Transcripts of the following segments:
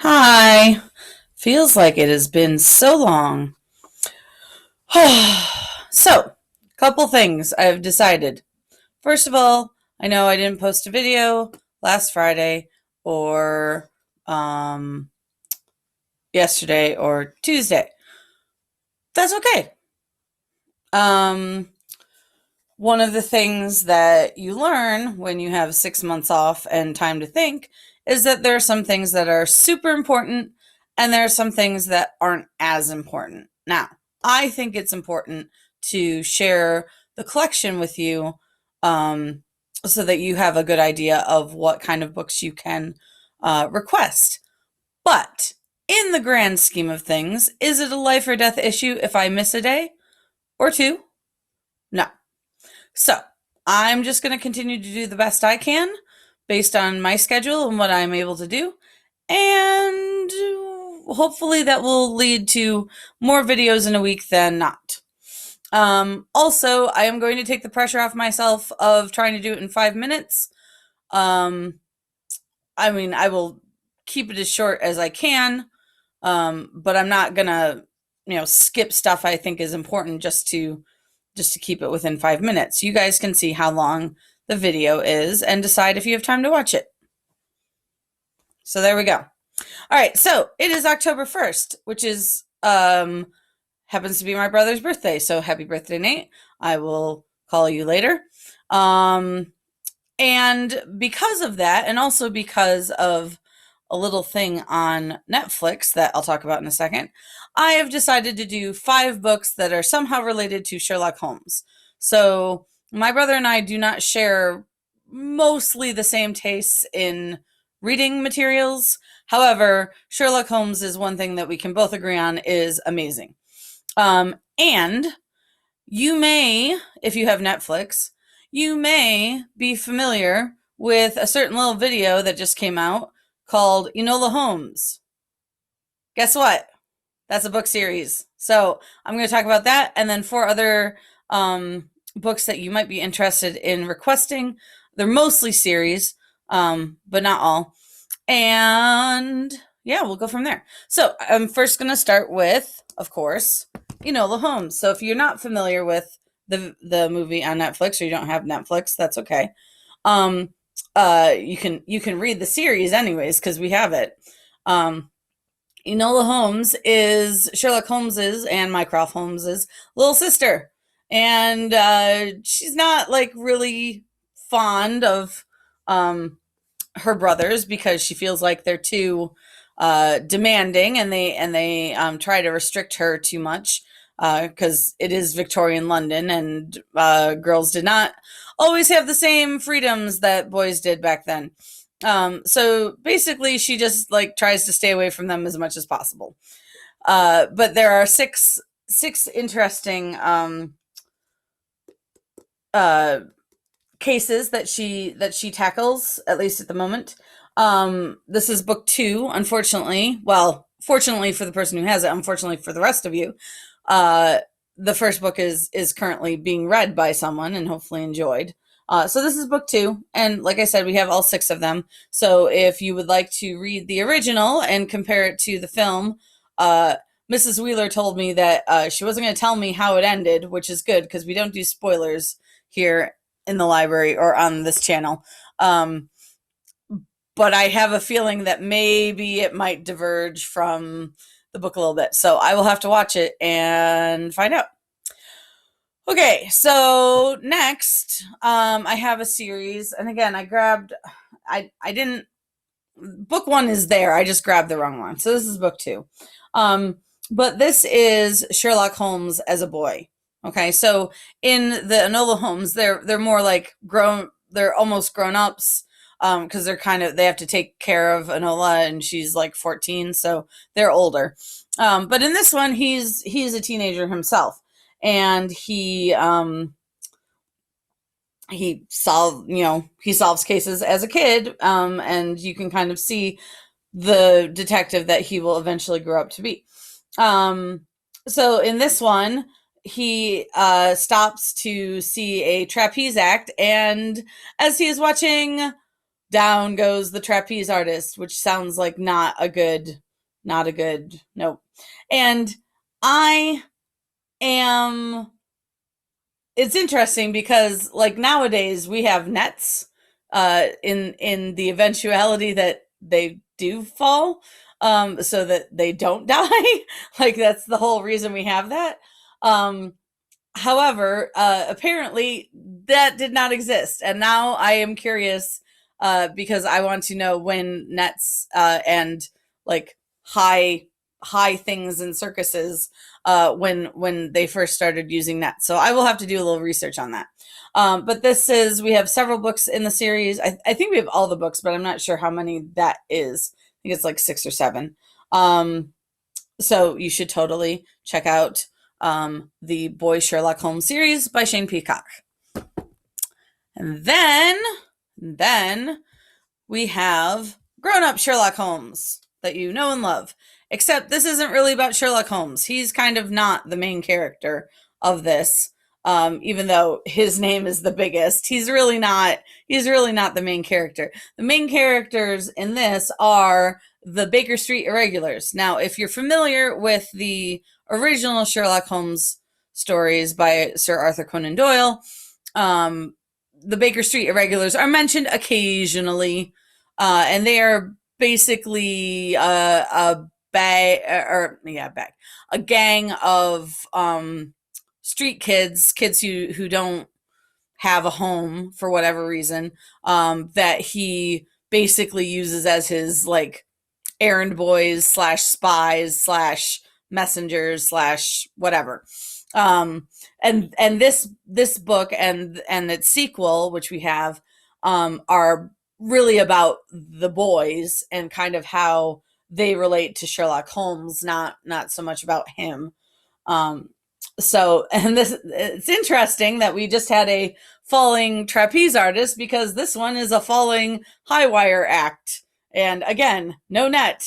Hi. Feels like it has been so long. So, couple things I've decided. First of all, I know I didn't post a video last Friday or um, yesterday or Tuesday. That's okay. Um, One of the things that you learn when you have 6 months off and time to think is that there are some things that are super important and there are some things that aren't as important. Now, I think it's important to share the collection with you um, so that you have a good idea of what kind of books you can request. But in the grand scheme of things, is it a life or death issue if I miss a day or two? No. So I'm just going to continue to do the best I can based on my schedule and what I'm able to do. And hopefully that will lead to more videos in a week than not. Also, I am going to take the pressure off myself of trying to do it in 5 minutes. Um, I will keep it as short as I can, but I'm not gonna, skip stuff I think is important just to keep it within 5 minutes. You guys can see how long the video is and decide if you have time to watch it. So there we go. All right, so it is October 1st, which is happens to be my brother's birthday. So happy birthday, Nate. I will call you later. And because of that, and also because of a little thing on Netflix that I'll talk about in a second, I have decided to do 5 books that are somehow related to Sherlock Holmes. So my brother and I do not share mostly the same tastes in reading materials. However, Sherlock Holmes is one thing that we can both agree on is amazing. And you may, if you have Netflix, you may be familiar with a certain little video that just came out called Enola Holmes. Guess what? That's a book series. So I'm going to talk about that and then 4 other books that you might be interested in requesting. They're mostly series, but not all. And yeah, we'll go from there. So I'm first going to start with, of course, Enola Holmes. So if you're not familiar with the movie on Netflix or you don't have Netflix, that's okay. You can read the series anyways because we have it. Enola Holmes is Sherlock Holmes's and Mycroft Holmes's little sister, and she's not like really fond of her brothers because she feels like they're too demanding and they try to restrict her too much because it is Victorian London and girls did not always have the same freedoms that boys did back then. So basically, she just like tries to stay away from them as much as possible. But there are six interesting uh, cases that she tackles, at least at the moment. This is book 2, unfortunately. Well, fortunately for the person who has it, unfortunately for the rest of you. Uh, the first book is currently being read by someone and hopefully enjoyed. So this is book 2, and like I said, we have all 6 of them. So if you would like to read the original and compare it to the film, uh, Mrs. Wheeler told me that she wasn't going to tell me how it ended, which is good because we don't do spoilers here in the library or on this channel. But I have a feeling that maybe it might diverge from the book a little bit. So I will have to watch it and find out. Okay, so next, I have a series, and again, I didn't, book 1 is there, I just grabbed the wrong one. So this is book 2. But this is Sherlock Holmes as a boy. Okay, so in the Enola Holmes, they're more like they're almost grown ups, because they have to take care of Enola, and she's like 14, so they're older. But in this one, he's a teenager himself, and he solves cases as a kid, and you can kind of see the detective that he will eventually grow up to be. So in this one, he stops to see a trapeze act, and as he is watching down goes the trapeze artist, which sounds like not a good nope. And I am it's interesting because like nowadays we have nets in the eventuality that they do fall, so that they don't die. Like that's the whole reason we have that. Um, However, apparently that did not exist, and now I am curious because I want to know when nets and like high high things in circuses when they first started using nets. So I will have to do a little research on that. But we have several books in the series. I think we have all the books, but I'm not sure how many that is. I think it's like 6 or 7. So you should totally check out the Boy Sherlock Holmes series by Shane Peacock. And then we have Grown Up Sherlock Holmes that you know and love. Except this isn't really about Sherlock Holmes. He's kind of not the main character of this. Even though his name is the biggest, he's really not the main character. The main characters in this are the Baker Street Irregulars. Now, if you're familiar with the original Sherlock Holmes stories by Sir Arthur Conan Doyle, the Baker Street Irregulars are mentioned occasionally, and they are basically a gang of street kids who don't have a home for whatever reason, that he basically uses as his like errand boys slash spies slash messengers slash whatever. And this book and its sequel, which we have, are really about the boys and kind of how they relate to Sherlock Holmes, not so much about him. So, and it's interesting that we just had a falling trapeze artist because this one is a falling high wire act. And again, no net,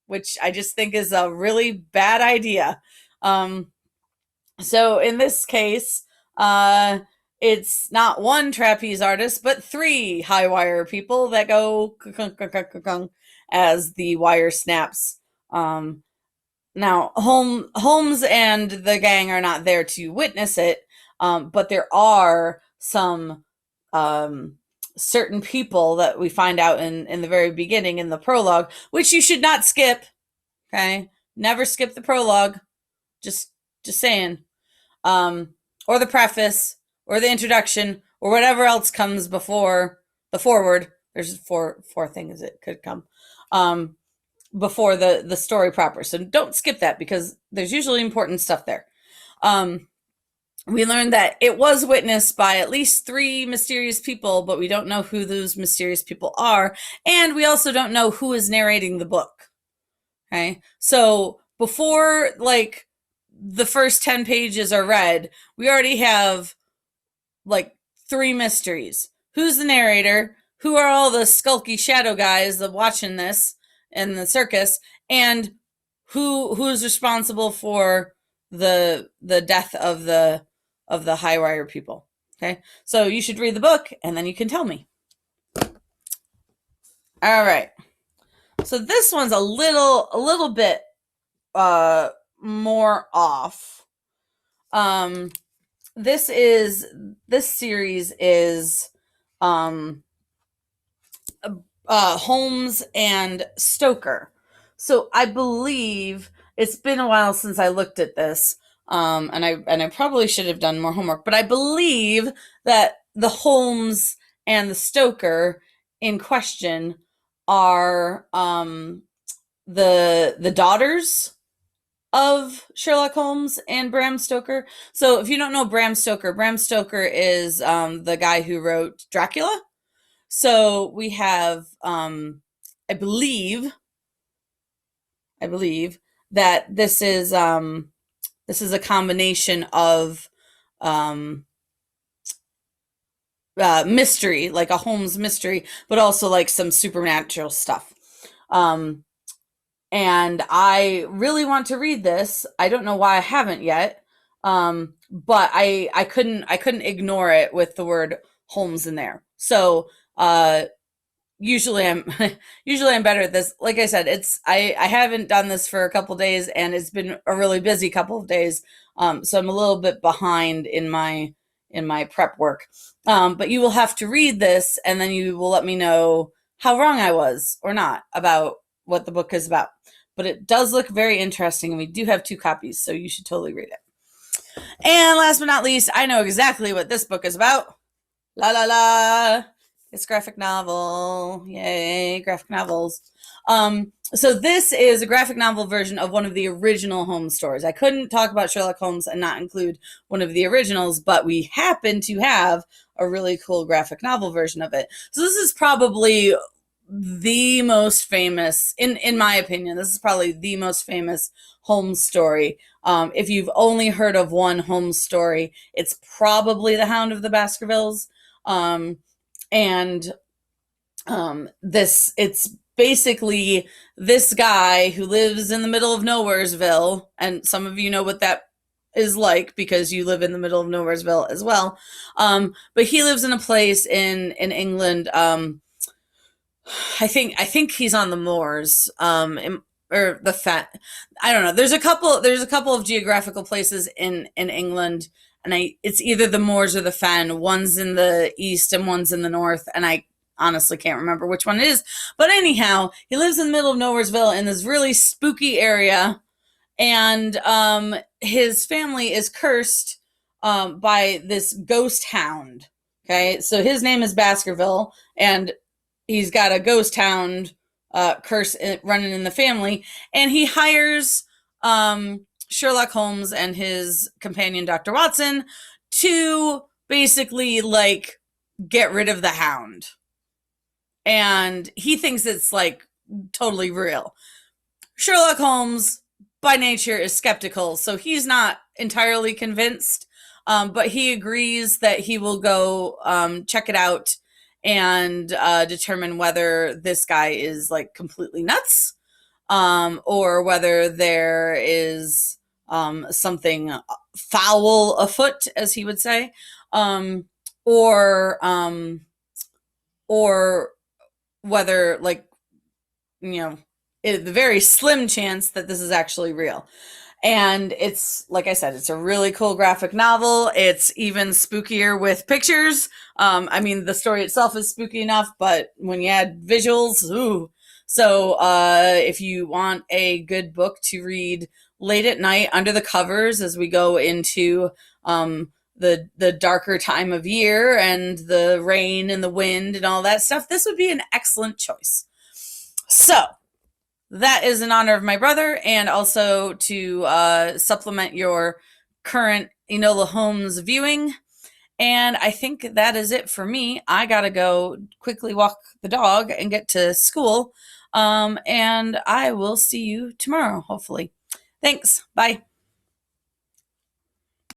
which I just think is a really bad idea. So in this case, it's not one trapeze artist, but 3 high wire people that go as the wire snaps. Now, Holmes and the gang are not there to witness it, but there are some certain people that we find out in the very beginning in the prologue, which you should not skip. Okay, never skip the prologue. Just saying, or the preface, or the introduction, or whatever else comes before the foreword. There's four things that could come. Before the story proper. So don't skip that because there's usually important stuff there. We learned that it was witnessed by at least 3 mysterious people, but we don't know who those mysterious people are. And we also don't know who is narrating the book. Okay. So before like the first 10 pages are read, we already have like 3 mysteries. Who's the narrator? Who are all the skulky shadow guys that watching this in the circus, and who's responsible for the death of the high wire people. Okay, so you should read the book and then you can tell me. All right, so this one's a little bit more off. This series is Holmes and Stoker. So I believe it's been a while since I looked at this, and I probably should have done more homework. But I believe that the Holmes and the Stoker in question are the daughters of Sherlock Holmes and Bram Stoker. So if you don't know Bram Stoker is the guy who wrote Dracula. So we have, I believe that this is a combination of mystery, like a Holmes mystery, but also like some supernatural stuff. And I really want to read this. I don't know why I haven't yet, but I couldn't ignore it with the word Holmes in there. So usually I'm usually I'm better at this. Like I said, I haven't done this for a couple days, and it's been a really busy couple of days. So I'm a little bit behind in my prep work. But you will have to read this, and then you will let me know how wrong I was or not about what the book is about. But it does look very interesting, and we do have 2 copies, so you should totally read it. And last but not least, I know exactly what this book is about. La la la. It's graphic novel. Yay, graphic novels. So this is a graphic novel version of one of the original Holmes stories. I couldn't talk about Sherlock Holmes and not include one of the originals, but we happen to have a really cool graphic novel version of it. So this is probably the most famous, in my opinion, this is probably the most famous Holmes story. If you've only heard of one Holmes story, it's probably The Hound of the Baskervilles. And it's basically this guy who lives in the middle of Nowheresville, and some of you know what that is like because you live in the middle of Nowheresville as well. But he lives in a place in England. I think he's on the moors. Or the Fen. I don't know. There's a couple of geographical places in England, and it's either the moors or the Fen. One's in the east and one's in the north, and I honestly can't remember which one it is. But anyhow, he lives in the middle of Nowheresville in this really spooky area, and his family is cursed by this ghost hound. Okay, so his name is Baskerville, and he's got a ghost hound curse running in the family, and he hires Sherlock Holmes and his companion Dr. Watson to basically like get rid of the hound, and he thinks it's like totally real. Sherlock Holmes by nature is skeptical, so he's not entirely convinced, but he agrees that he will go check it out and determine whether this guy is like completely nuts, or whether there is something foul afoot, as he would say, or whether, like, the very slim chance that this is actually real. And it's, like I said, it's a really cool graphic novel. It's even spookier with pictures. I mean, the story itself is spooky enough, but when you add visuals, ooh. So if you want a good book to read late at night under the covers as we go into the darker time of year and the rain and the wind and all that stuff, this would be an excellent choice. So that is in honor of my brother, and also to supplement your current Enola Holmes viewing. And I think that is it for me. I gotta go quickly walk the dog and get to school. And I will see you tomorrow, hopefully. Thanks. Bye.